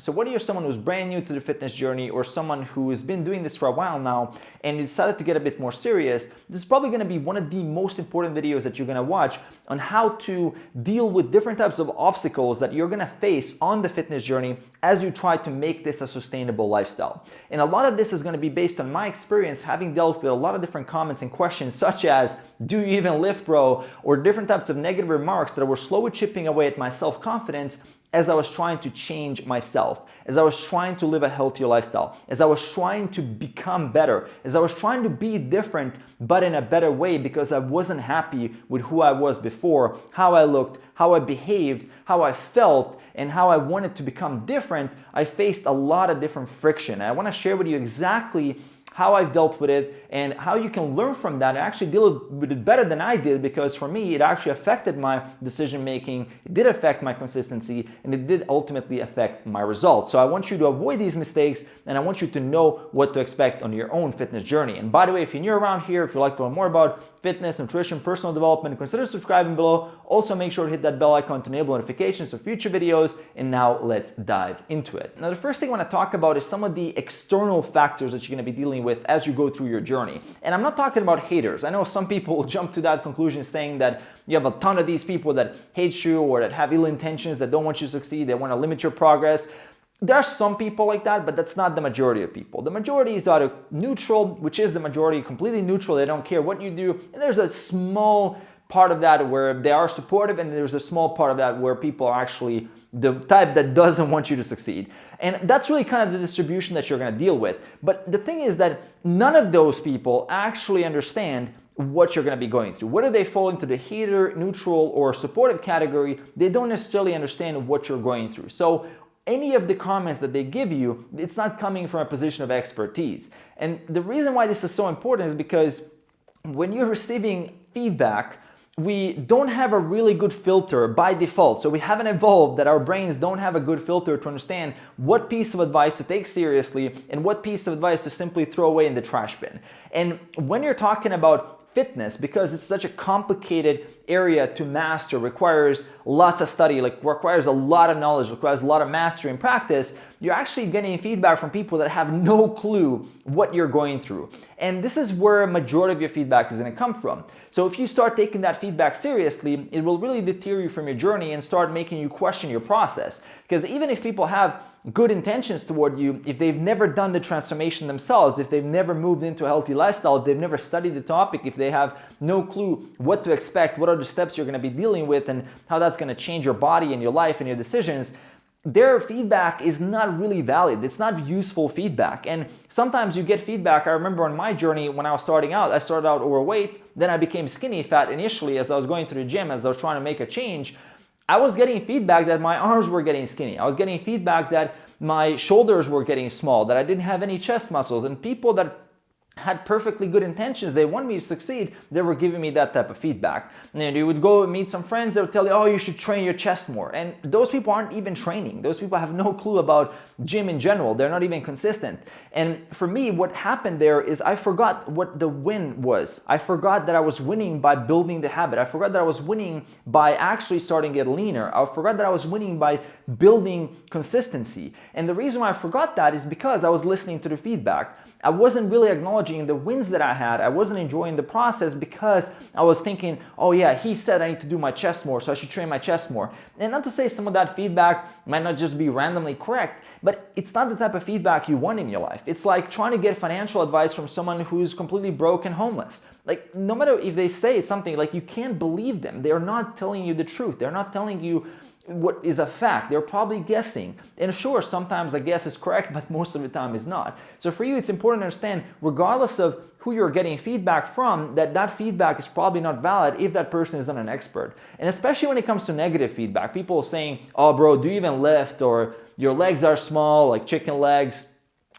So whether you're someone who's brand new to the fitness journey or someone who has been doing this for a while now and decided to get a bit more serious, this is probably going to be one of the most important videos that you're going to watch on how to deal with different types of obstacles that you're going to face on the fitness journey as you try to make this a sustainable lifestyle. And a lot of this is going to be based on my experience having dealt with a lot of different comments and questions such as, do you even lift, bro? Or different types of negative remarks that were slowly chipping away at my self-confidence as I was trying to change myself, as I was trying to live a healthier lifestyle, as I was trying to become better, as I was trying to be different but in a better way because I wasn't happy with who I was before, how I looked, how I behaved, how I felt, and how I wanted to become different. I faced a lot of different friction. And I want to share with you exactly how I've dealt with it and how you can learn from that and actually deal with it better than I did, because for me, it actually affected my decision making, it did affect my consistency, and it did ultimately affect my results. So I want you to avoid these mistakes, and I want you to know what to expect on your own fitness journey. And by the way, if you're new around here, if you'd like to learn more about fitness, nutrition, personal development, consider subscribing below. Also make sure to hit that bell icon to enable notifications of future videos. And now let's dive into it. Now, the first thing I want to talk about is some of the external factors that you're going to be dealing with as you go through your journey. And I'm not talking about haters. I know some people will jump to that conclusion saying that you have a ton of these people that hate you or that have ill intentions, that don't want you to succeed, they want to limit your progress. There are some people like that, but that's not the majority of people. The majority is either neutral, which is the majority, completely neutral. They don't care what you do. And there's a small part of that where they are supportive, and there's a small part of that where people are actually the type that doesn't want you to succeed. And that's really kind of the distribution that you're going to deal with. But the thing is that none of those people actually understand what you're going to be going through. Whether they fall into the hater, neutral, or supportive category, they don't necessarily understand what you're going through. So any of the comments that they give you, it's not coming from a position of expertise. And the reason why this is so important is because when you're receiving feedback, we don't have a really good filter by default. So we haven't evolved that our brains don't have a good filter to understand what piece of advice to take seriously and what piece of advice to simply throw away in the trash bin. And when you're talking about fitness, because it's such a complicated area to master, requires lots of study, requires a lot of knowledge, requires a lot of mastery and practice, you're actually getting feedback from people that have no clue what you're going through. And this is where a majority of your feedback is going to come from. So if you start taking that feedback seriously, it will really deter you from your journey and start making you question your process. Because even if people have good intentions toward you, if they've never done the transformation themselves, if they've never moved into a healthy lifestyle, if they've never studied the topic, if they have no clue what to expect, what are the steps you're going to be dealing with, and how that's going to change your body and your life and your decisions, their feedback is not really valid. It's not useful feedback. And sometimes you get feedback. I remember on my journey when I was starting out, I started out overweight, then I became skinny fat initially as I was going to the gym, as I was trying to make a change. I was getting feedback that my arms were getting skinny. I was getting feedback that my shoulders were getting small, that I didn't have any chest muscles. And people that had perfectly good intentions, they wanted me to succeed, they were giving me that type of feedback. And you would go meet some friends, they would tell you, oh, you should train your chest more. And those people aren't even training. Those people have no clue about gym in general. They're not even consistent. And for me, what happened there is I forgot what the win was. I forgot that I was winning by building the habit. I forgot that I was winning by actually starting to get leaner. I forgot that I was winning by building consistency. And the reason why I forgot that is because I was listening to the feedback. I wasn't really acknowledging the wins that I had. I wasn't enjoying the process because I was thinking, oh yeah, he said I need to do my chest more, so I should train my chest more. And not to say some of that feedback might not just be randomly correct, but it's not the type of feedback you want in your life. It's like trying to get financial advice from someone who's completely broke and homeless. Like, no matter if they say something, like, you can't believe them. They're not telling you the truth. They're not telling you what is a fact. They're probably guessing. And sure, sometimes a guess is correct, but most of the time is not. So for you, it's important to understand, regardless of who you're getting feedback from, that feedback is probably not valid if that person is not an expert. And especially when it comes to negative feedback, people saying, oh bro, do you even lift? Or your legs are small, like chicken legs.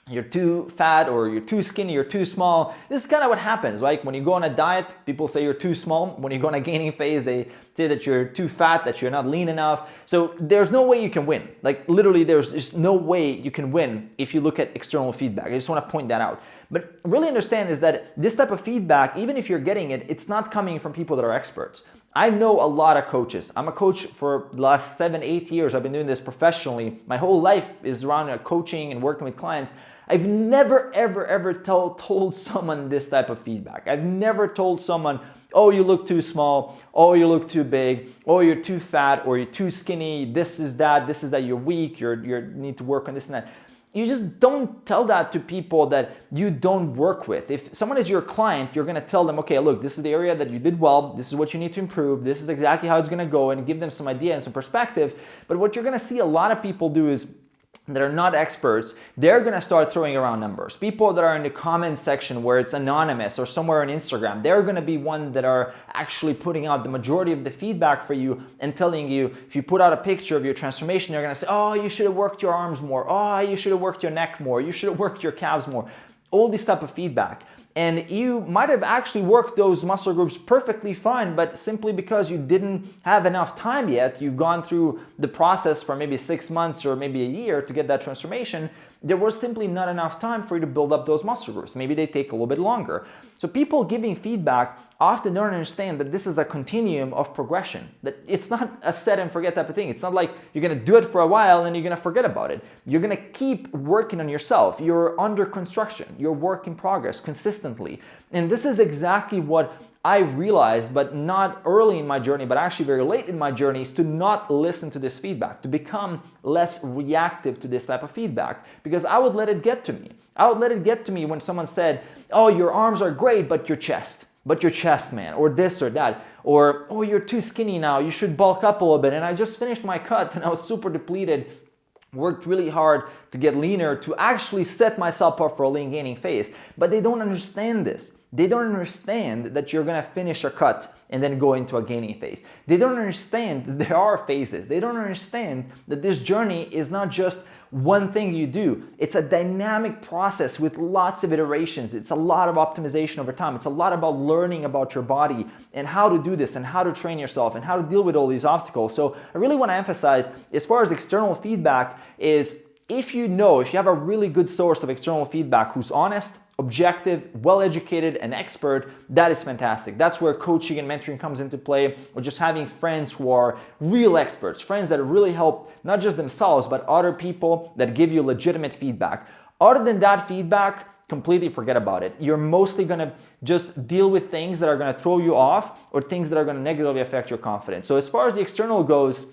You're too fat, or you're too skinny, you're too small. This is kind of what happens, right? When you go on a diet, people say you're too small. When you go on a gaining phase, they say that you're too fat, that you're not lean enough. So there's no way you can win. Like, literally, there's just no way you can win if you look at external feedback. I just want to point that out. But really understand is that this type of feedback, even if you're getting it, it's not coming from people that are experts. I know a lot of coaches. I'm a coach for the last 7-8 years. I've been doing this professionally. My whole life is around coaching and working with clients. I've never, ever told someone this type of feedback. I've never told someone, oh, you look too small, oh, you look too big, oh, you're too fat, or you're too skinny, this is that, you're weak, you need to work on this and that. You just don't tell that to people that you don't work with. If someone is your client, you're gonna tell them, okay, look, this is the area that you did well, this is what you need to improve, this is exactly how it's gonna go, and give them some idea and some perspective. But what you're gonna see a lot of people do is, that are not experts, they're gonna start throwing around numbers. People that are in the comment section where it's anonymous or somewhere on Instagram, they're gonna be one that are actually putting out the majority of the feedback for you and telling you, if you put out a picture of your transformation, they're gonna say, oh, you should have worked your arms more, oh, you should have worked your neck more, you should have worked your calves more. All this type of feedback. And you might have actually worked those muscle groups perfectly fine, but simply because you didn't have enough time yet, you've gone through the process for maybe 6 months or maybe a year to get that transformation, there was simply not enough time for you to build up those muscle groups. Maybe they take a little bit longer. So people giving feedback often don't understand that this is a continuum of progression, that it's not a set and forget type of thing. It's not like you're gonna do it for a while and you're gonna forget about it. You're gonna keep working on yourself. You're under construction. You're work in progress consistently. And this is exactly what I realized, but not early in my journey, but actually very late in my journey, is to not listen to this feedback, to become less reactive to this type of feedback, because I would let it get to me. I would let it get to me when someone said, oh, your arms are great, but your chest, man, or this or that, or, oh, you're too skinny now, you should bulk up a little bit. And I just finished my cut and I was super depleted, worked really hard to get leaner, to actually set myself up for a lean gaining phase. But they don't understand this. They don't understand that you're gonna finish a cut and then go into a gaining phase. They don't understand that there are phases. They don't understand that this journey is not just one thing you do. It's a dynamic process with lots of iterations. It's a lot of optimization over time. It's a lot about learning about your body and how to do this and how to train yourself and how to deal with all these obstacles. So I really want to emphasize, as far as external feedback is, if you have a really good source of external feedback who's honest, objective, well-educated, and expert, that is fantastic. That's where coaching and mentoring comes into play, or just having friends who are real experts, friends that really help not just themselves, but other people that give you legitimate feedback. Other than that feedback, completely forget about it. You're mostly gonna just deal with things that are gonna throw you off or things that are gonna negatively affect your confidence. So as far as the external goes,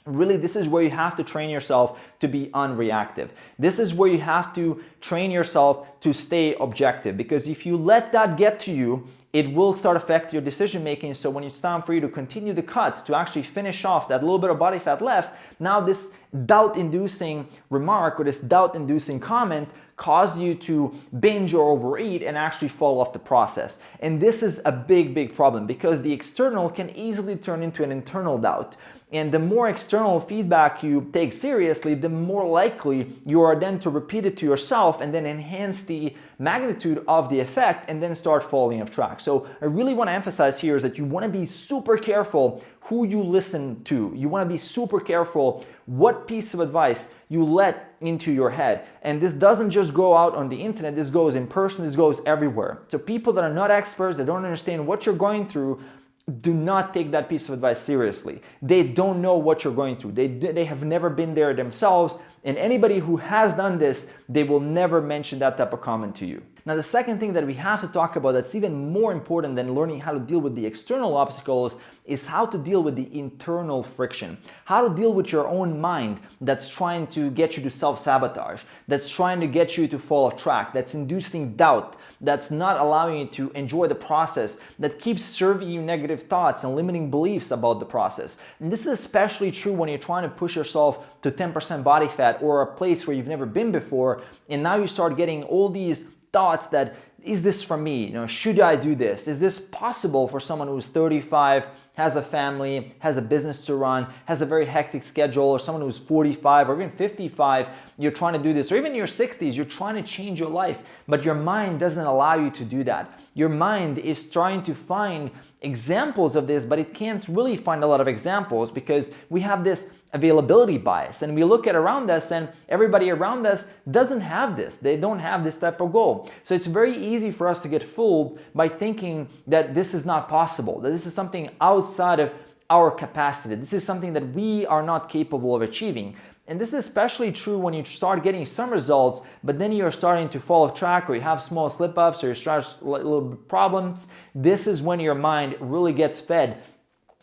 really, this is where you have to train yourself to be unreactive. This is where you have to train yourself to stay objective, because if you let that get to you, it will start affecting your decision making. So when it's time for you to continue the cut, to actually finish off that little bit of body fat left, now this doubt-inducing remark or this doubt-inducing comment caused you to binge or overeat and actually fall off the process. And this is a big problem, because the external can easily turn into an internal doubt. And the more external feedback you take seriously, the more likely you are then to repeat it to yourself and then enhance the magnitude of the effect and then start falling off track. So I really want to emphasize here is that you want to be super careful who you listen to. You want to be super careful what piece of advice you let into your head. And this doesn't just go out on the internet, this goes in person, this goes everywhere. So people that are not experts, that don't understand what you're going through, do not take that piece of advice seriously. They don't know what you're going through. They have never been there themselves. And anybody who has done this, they will never mention that type of comment to you. Now, the second thing that we have to talk about that's even more important than learning how to deal with the external obstacles is how to deal with the internal friction. How to deal with your own mind that's trying to get you to self-sabotage, that's trying to get you to fall off track, that's inducing doubt, that's not allowing you to enjoy the process, that keeps serving you negative thoughts and limiting beliefs about the process. And this is especially true when you're trying to push yourself to 10% body fat or a place where you've never been before, and now you start getting all these thoughts that, is this for me? Should I do this? Is this possible for someone who's 35, has a family, has a business to run, has a very hectic schedule, or someone who's 45 or even 55, you're trying to do this, or even in your 60s, you're trying to change your life, but your mind doesn't allow you to do that. Your mind is trying to find examples of this, but it can't really find a lot of examples because we have this availability bias. And we look at around us and everybody around us doesn't have this. They don't have this type of goal. So it's very easy for us to get fooled by thinking that this is not possible, that this is something outside of our capacity. This is something that we are not capable of achieving. And this is especially true when you start getting some results, but then you're starting to fall off track, or you have small slip-ups, or you start little problems. This is when your mind really gets fed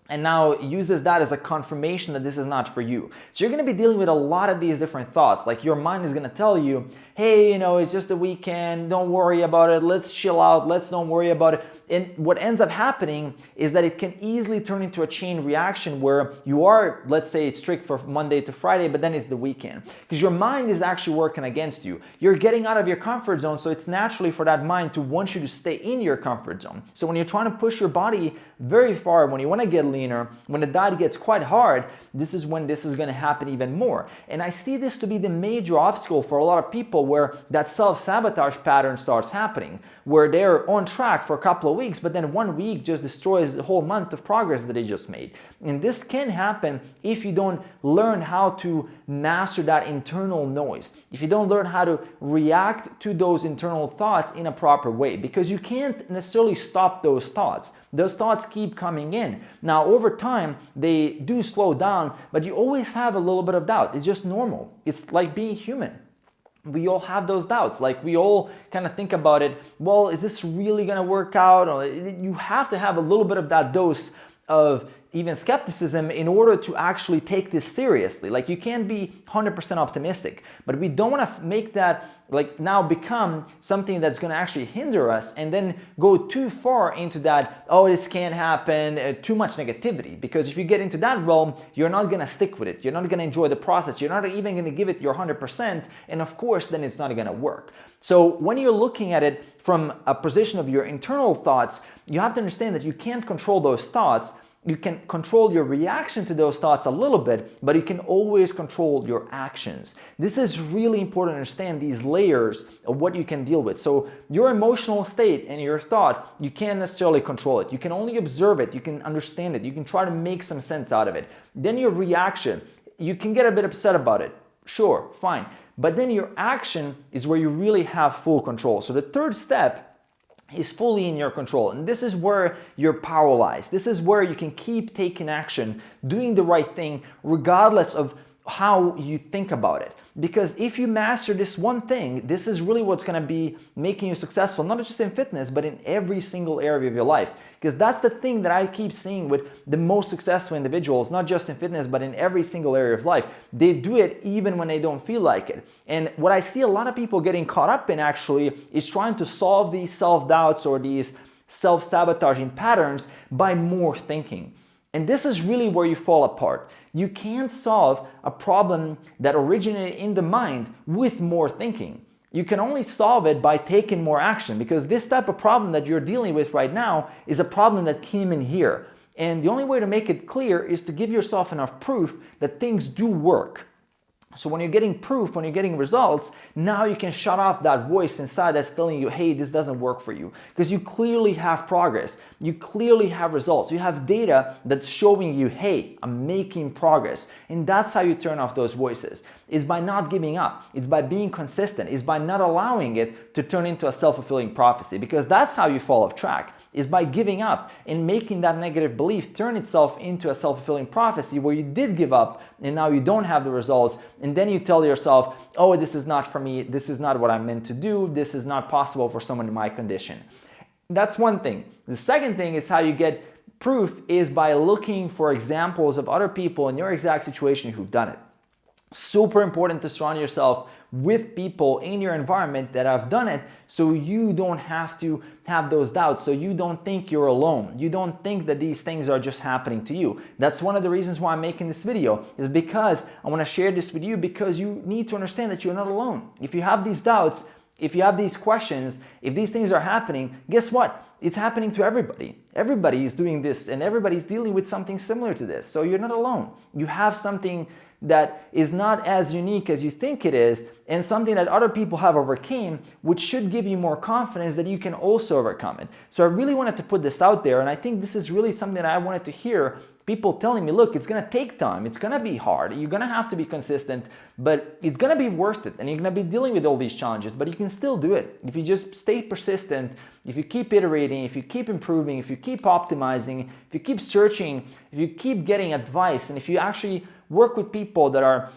and now uses that as a confirmation that this is not for you. So you're going to be dealing with a lot of these different thoughts. Like your mind is going to tell you, hey, it's just a weekend, don't worry about it, let's chill out, let's don't worry about it. And what ends up happening is that it can easily turn into a chain reaction where you are, let's say, strict for Monday to Friday, but then it's the weekend. Because your mind is actually working against you. You're getting out of your comfort zone, so it's naturally for that mind to want you to stay in your comfort zone. So when you're trying to push your body very far, when you want to get leaner, when the diet gets quite hard, this is when this is going to happen even more. And I see this to be the major obstacle for a lot of people, where that self-sabotage pattern starts happening, where they're on track for a couple of weeks, but then 1 week just destroys the whole month of progress that they just made. And this can happen if you don't learn how to master that internal noise, if you don't learn how to react to those internal thoughts in a proper way, because you can't necessarily stop those thoughts. Those thoughts keep coming in. Now, over time, they do slow down, but you always have a little bit of doubt. It's just normal. It's like being human. We all have those doubts. Like, we all kind of think about it, well, is this really going to work out? Or you have to have a little bit of that dose of even skepticism in order to actually take this seriously. Like, you can't be 100% optimistic, but we don't want to make that like now become something that's going to actually hinder us and then go too far into that, oh, this can't happen, too much negativity. Because if you get into that realm, you're not going to stick with it. You're not going to enjoy the process. You're not even going to give it your 100%. And of course, then it's not going to work. So when you're looking at it from a position of your internal thoughts, you have to understand that you can't control those thoughts. You can control your reaction to those thoughts a little bit, but you can always control your actions. This is really important to understand, these layers of what you can deal with. So your emotional state and your thought, you can't necessarily control it. You can only observe it. You can understand it. You can try to make some sense out of it. Then your reaction, you can get a bit upset about it. Sure, fine. But then your action is where you really have full control. So the third step is fully in your control. And this is where your power lies. This is where you can keep taking action, doing the right thing, regardless of how you think about it. Because if you master this one thing, this is really what's going to be making you successful, not just in fitness, but in every single area of your life. Because that's the thing that I keep seeing with the most successful individuals, not just in fitness, but in every single area of life. They do it even when they don't feel like it. And what I see a lot of people getting caught up in actually is trying to solve these self-doubts or these self-sabotaging patterns by more thinking. And this is really where you fall apart. You can't solve a problem that originated in the mind with more thinking. You can only solve it by taking more action, because this type of problem that you're dealing with right now is a problem that came in here. And the only way to make it clear is to give yourself enough proof that things do work. So when you're getting proof, when you're getting results, now you can shut off that voice inside that's telling you, hey, this doesn't work for you. Because you clearly have progress. You clearly have results. You have data that's showing you, hey, I'm making progress. And that's how you turn off those voices. It's by not giving up. It's by being consistent. It's by not allowing it to turn into a self-fulfilling prophecy. Because that's how you fall off track, is by giving up and making that negative belief turn itself into a self-fulfilling prophecy where you did give up and now you don't have the results, and then you tell yourself, oh, this is not for me, this is not what I'm meant to do, this is not possible for someone in my condition. That's one thing. The second thing is how you get proof is by looking for examples of other people in your exact situation who've done it. Super important to surround yourself with people in your environment that have done it, so you don't have to have those doubts, so you don't think you're alone. You don't think that these things are just happening to you. That's one of the reasons why I'm making this video, is because I want to share this with you, because you need to understand that you're not alone. If you have these doubts, if you have these questions, if these things are happening, guess what? It's happening to everybody. Everybody is doing this and everybody's dealing with something similar to this. So you're not alone. You have something that is not as unique as you think it is, and something that other people have overcame, which should give you more confidence that you can also overcome it. So I really wanted to put this out there, and I think this is really something that I wanted to hear people telling me, look, it's gonna take time, it's gonna be hard, you're gonna have to be consistent, but it's gonna be worth it, and you're gonna be dealing with all these challenges, but you can still do it if you just stay persistent, if you keep iterating, if you keep improving, if you keep optimizing, if you keep searching, if you keep getting advice, and if you actually work with people that are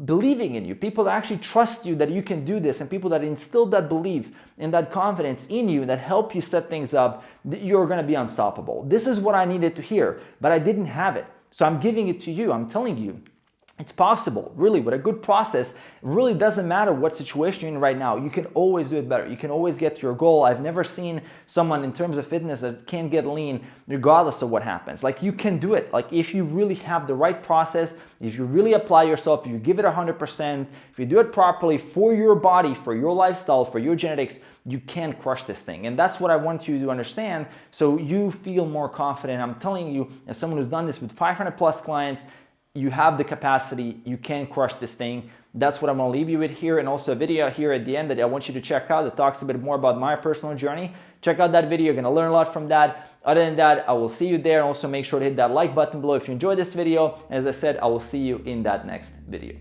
believing in you, people that actually trust you that you can do this, and people that instill that belief and that confidence in you, that help you set things up, you're going to be unstoppable. This is what I needed to hear, but I didn't have it. So I'm giving it to you. I'm telling you, it's possible, really, with a good process. It really doesn't matter what situation you're in right now. You can always do it better. You can always get to your goal. I've never seen someone in terms of fitness that can't get lean regardless of what happens. Like, you can do it. Like, if you really have the right process, if you really apply yourself, if you give it 100%, if you do it properly for your body, for your lifestyle, for your genetics, you can crush this thing. And that's what I want you to understand, so you feel more confident. I'm telling you, as someone who's done this with 500 plus clients, you have the capacity, you can crush this thing. That's what I'm gonna leave you with here, and also a video here at the end that I want you to check out that talks a bit more about my personal journey. Check out that video, you're gonna learn a lot from that. Other than that, I will see you there, and also make sure to hit that like button below if you enjoyed this video. As I said, I will see you in that next video.